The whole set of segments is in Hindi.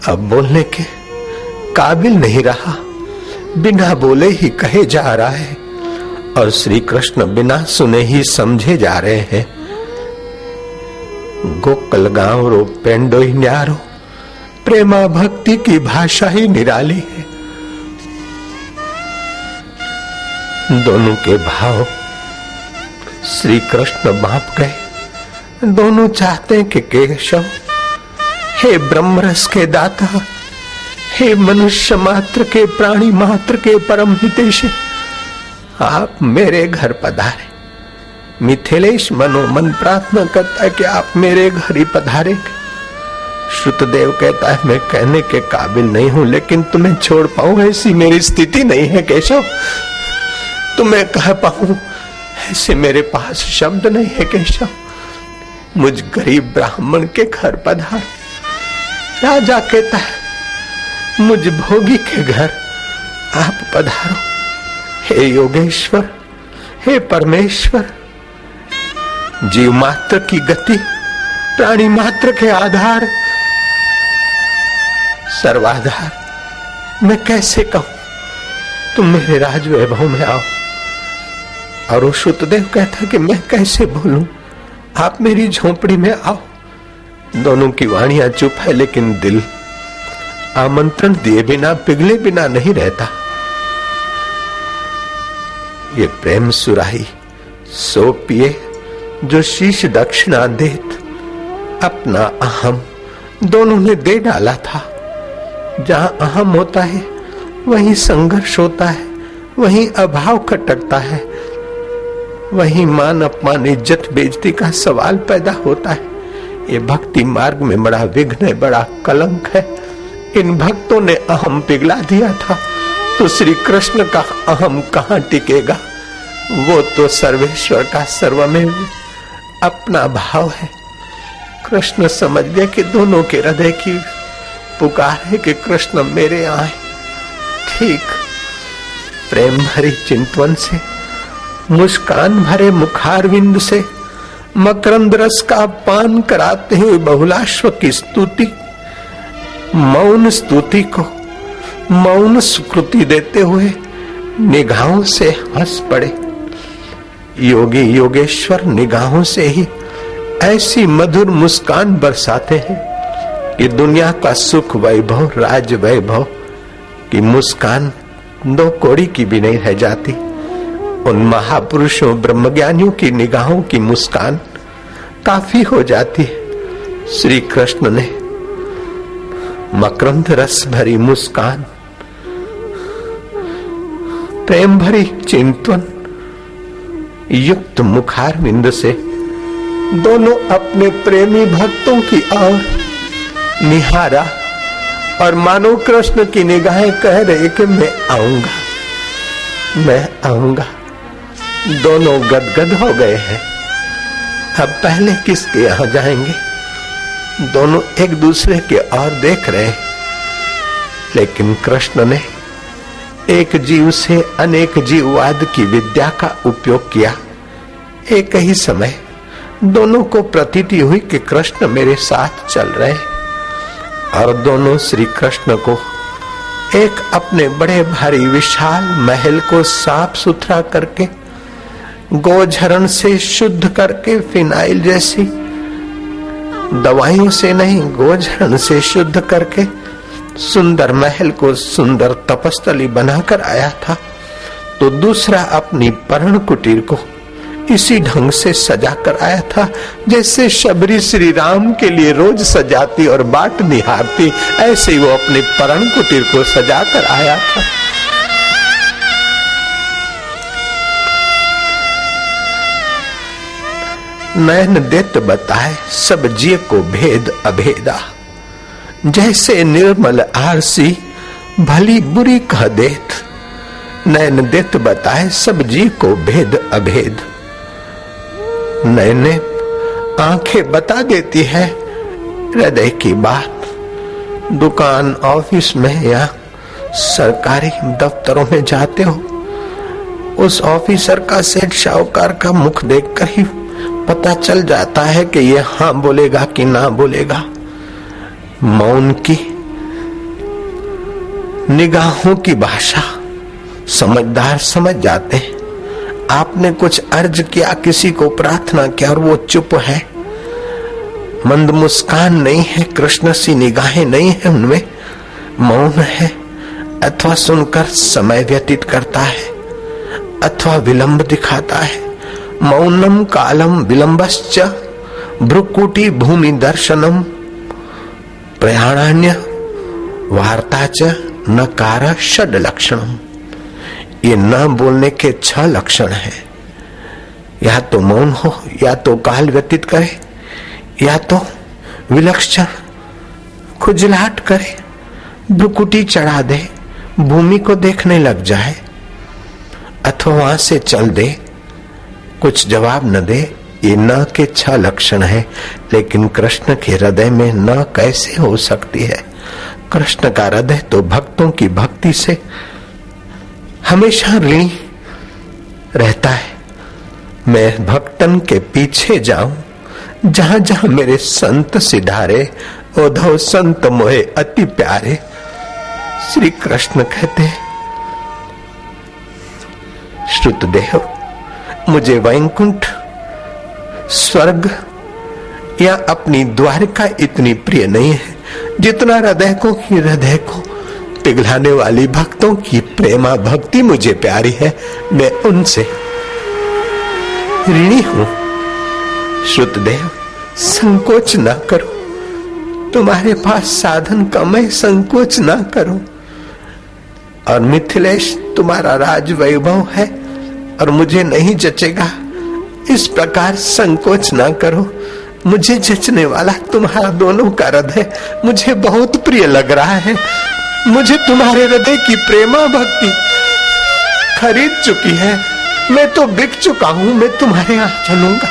अब बोलने के काबिल नहीं रहा, बिना बोले ही कहे जा रहा है और श्री कृष्ण बिना सुने ही समझे जा रहे हैं। गोकुल गांव रो पेंडो ही न्यारो, प्रेमा भक्ति की भाषा ही निराली है। दोनों के भाव श्री कृष्ण बाप गए। दोनों चाहते हैं कि केशव, हे ब्रह्मरस के दाता, हे मनुष्य मात्र के, प्राणी मात्र के परम हितैषी, आप मेरे घर पधारे। मिथिलेश मनोमन प्रार्थना करता है कि आप मेरे घर ही पधारे। श्रुतदेव कहता है मैं कहने के काबिल नहीं हूं, लेकिन तुम्हें छोड़ पाऊं ऐसी मेरी स्थिति नहीं है केशव। तुम्हें कह पाऊं ऐसे मेरे पास शब्द नहीं है केशव। मुझ गरीब ब्राह्मण के घर पधार। राजा कहता है मुझ भोगी के घर आप पधारो। हे योगेश्वर, हे परमेश्वर, जीव मात्र की गति, प्राणी मात्र के आधार, सर्वाधार, मैं कैसे कहूं तुम मेरे राज वैभव में आओ। और वो श्रुतदेव कहता कि मैं कैसे बोलूं, आप मेरी झोपड़ी में आओ। दोनों की वाणियां चुप है, लेकिन दिल आमंत्रण दिए बिना, पिघले बिना नहीं रहता। ये प्रेम सुराही सो पिए जो शीश दक्षिणा देत, अपना अहम दोनों ने दे डाला था। जहां अहम होता है वहीं संघर्ष होता है, वहीं अभाव खटकता है, वहीं मान अपमान इज्जत बेइज्जती का सवाल पैदा होता है। ये भक्ति मार्ग में बड़ा विघ्न है, बड़ा कलंक है। इन भक्तों ने अहम पिघला दिया था, तो श्री कृष्ण का अहम कहां टिकेगा। वो तो सर्वेश्वर का सर्वमेव अपना भाव है। कृष्ण समझ गए कि दोनों के हृदय की पुकार है कि कृष्ण मेरे आए। ठीक प्रेम भरी चिंतवन से, मुस्कान भरे मुखारविंद से, मकरंद रस का पान कराते हुए बहुलाश्व की स्तुति, मौन स्तुति को मौन स्वीकृति देते हुए निगाहों से हंस पड़े। योगी योगेश्वर निगाहों से ही ऐसी मधुर मुस्कान बरसाते हैं कि दुनिया का सुख वैभव, राज वैभव की मुस्कान दो कौड़ी की भी नहीं रह जाती। उन महापुरुषों ब्रह्मज्ञानियों की निगाहों की मुस्कान काफी हो जाती है। श्री कृष्ण ने मकरंद रस भरी मुस्कान, प्रेम भरी चिंतन युक्त मुखारविंद से दोनों अपने प्रेमी भक्तों की ओर निहारा और मानो कृष्ण की निगाहें कह रहे कि मैं आऊंगा, मैं आऊंगा। दोनों गदगद हो गए हैं। अब पहले किसके यहां जाएंगे? दोनों एक दूसरे के ओर देख रहे हैं, लेकिन कृष्ण ने एक जीव से अनेक जीववाद की विद्या का उपयोग किया। एक ही समय दोनों को प्रतीति हुई कि कृष्ण मेरे साथ चल रहे हैं और दोनों श्री कृष्ण को एक अपने बड़े भारी विशाल महल को साफ सुथरा करके, गोझरण से शुद्ध करके, फिनाइल जैसी दवाइयों से नहीं, गोझरण से शुद्ध करके सुंदर महल को सुंदर तपस्थली बनाकर आया था। तो दूसरा अपनी पर्ण कुटीर को इसी ढंग से सजा कर आया था जैसे शबरी श्री राम के लिए रोज सजाती और बाट निहारती, ऐसे ही वो अपने पर्ण कुटीर को सजा कर आया था। नैन देत बताए सब जीव को भेद अभेदा, जैसे निर्मल आरसी भली बुरी कह देत। नैन देत बताए सब जीव को भेद अभेद। नैने आंखें बता देती है हृदय की बात। दुकान, ऑफिस में या सरकारी दफ्तरों में जाते हो, उस ऑफिसर का, सेठ साहूकार का मुख देखकर ही पता चल जाता है कि ये हाँ बोलेगा कि ना बोलेगा। मौन की निगाहों की भाषा समझदार समझ जाते हैं। आपने कुछ अर्ज किया, किसी को प्रार्थना किया और वो चुप है, मंद मुस्कान नहीं है, कृष्ण सी निगाहें नहीं है उनमें, मौन है, अथवा सुनकर समय व्यतीत करता है अथवा विलंब दिखाता है। मौनम कालम विलंबश्च भ्रुकुटी भूमि दर्शनम प्रयाणान्य वार्ता च नकार षड लक्षणम। ये न बोलने के 6 लक्षण है। या तो मौन हो, या तो काल व्यतीत करे, या तो विलक्षण खुजलाहट करे, भ्रुकुटी चढ़ा दे, भूमि को देखने लग जाए, अथवा वहां से चल दे, कुछ जवाब न दे। ये न के 6 लक्षण है। लेकिन कृष्ण के हृदय में न कैसे हो सकती है? कृष्ण का हृदय तो भक्तों की भक्ति से हमेशा ऋणी रहता है। मैं भक्तन के पीछे जाऊं, जहां जहां मेरे संत सिधारे, उद्धव संत मोहे अति प्यारे। श्री कृष्ण कहते हैं, श्रुतदेव, मुझे वैकुंठ, स्वर्ग या अपनी द्वारका इतनी प्रिय नहीं है जितना हृदय को पिघलाने वाली भक्तों की प्रेमा भक्ति मुझे प्यारी है। मैं उनसे ऋणी हूं। श्रुतदेव, संकोच न करो, तुम्हारे पास साधन कम है, संकोच न करो। और मिथिलेश, तुम्हारा राज वैभव है और मुझे नहीं जचेगा, इस प्रकार संकोच न करो। मुझे जचने वाला तुम्हारा दोनों का हृदय मुझे बहुत प्रिय लग रहा है। मुझे तुम्हारे हृदय की प्रेमा भक्ति खरीद चुकी है। मैं तो बिक चुका हूं, मैं तुम्हारे यहां चलूंगा।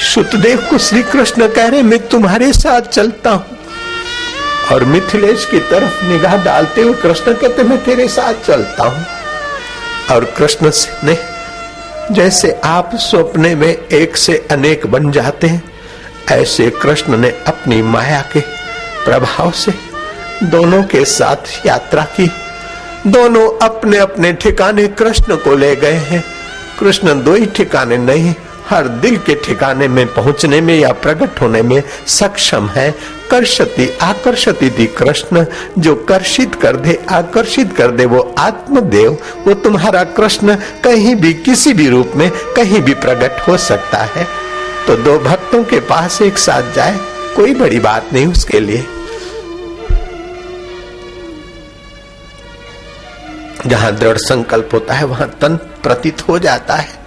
श्रुतदेव को श्री कृष्ण कह रहे, मैं तुम्हारे साथ चलता हूं। और मिथिलेश की तरफ निगाह डालते हुए कृष्ण कहते, मैं तेरे साथ चलता हूं। और कृष्ण ने, जैसे आप सपने में एक से अनेक बन जाते हैं, ऐसे कृष्ण ने अपनी माया के प्रभाव से दोनों के साथ यात्रा की। दोनों अपने अपने ठिकाने कृष्ण को ले गए हैं। कृष्ण 2 ही ठिकाने नहीं, हर दिल के ठिकाने में पहुंचने में या प्रकट होने में सक्षम है। कर्षति आकर्षति थी कृष्ण, जो कर्षित कर दे, आकर्षित कर दे, वो आत्मदेव, वो तुम्हारा कृष्ण कहीं भी किसी भी रूप में कहीं भी प्रकट हो सकता है। तो 2 भक्तों के पास एक साथ जाए, कोई बड़ी बात नहीं उसके लिए। जहां दृढ़ संकल्प होता है वहां तन प्रतीत हो जाता है।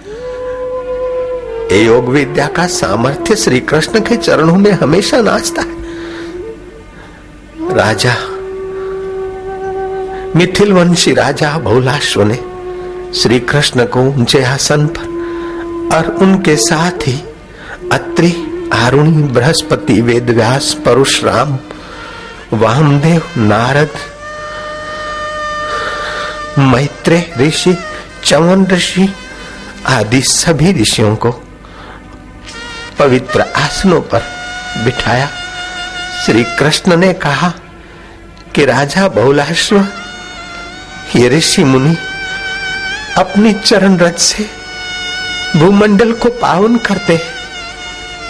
ये योग विद्या का सामर्थ्य श्री कृष्ण के चरणों में हमेशा नाचता है। राजा मिथिलवंशी राजा बहुलाश्व ने श्री कृष्ण को ऊंचे आसन पर और उनके साथ ही अत्रि, आरुणि, बृहस्पति, वेदव्यास, परशुराम, वामदेव, नारद, मैत्रेय ऋषि, च्यवन ऋषि आदि सभी ऋषियों को पवित्र आसनों पर बिठाया। श्री कृष्ण ने कहा कि राजा बहुलाश्व, ये ऋषि मुनि अपनी चरण रज से भूमंडल को पावन करते हैं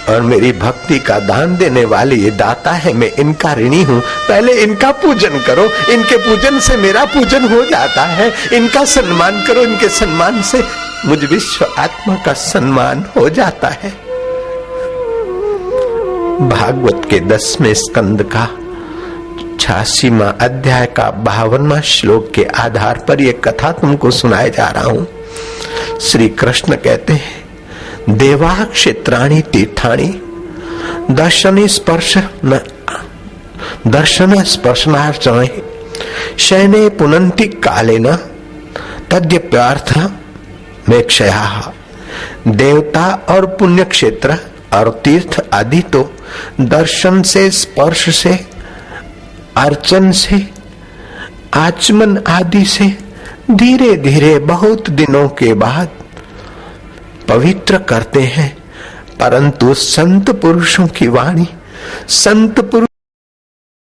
और मेरी भक्ति का दान देने वाले ये दाता है, मैं इनका ऋणी हूं। पहले इनका पूजन करो, इनके पूजन से मेरा पूजन हो जाता है। इनका सम्मान करो, इनके सम्मान से मुझ विश्व आत्मा का सम्मान हो जाता है। भागवत के 10वें स्कंद का 86वां अध्याय का 52वां श्लोक के आधार पर यह कथा तुमको सुनाए जा रहा हूं। श्री कृष्ण कहते हैं, देवा क्षेत्राणि तीर्थाणि दर्शन स्पर्शनार्चने शयने पुनन्ति कालेन तद्यप्यर्थ में क्षयाः। देवता और पुण्य क्षेत्र और तीर्थ आदि तो दर्शन से, स्पर्श से, अर्चन से, आचमन आदि से धीरे धीरे बहुत दिनों के बाद पवित्र करते हैं। परंतु संत पुरुषों की वाणी, संत पुरुष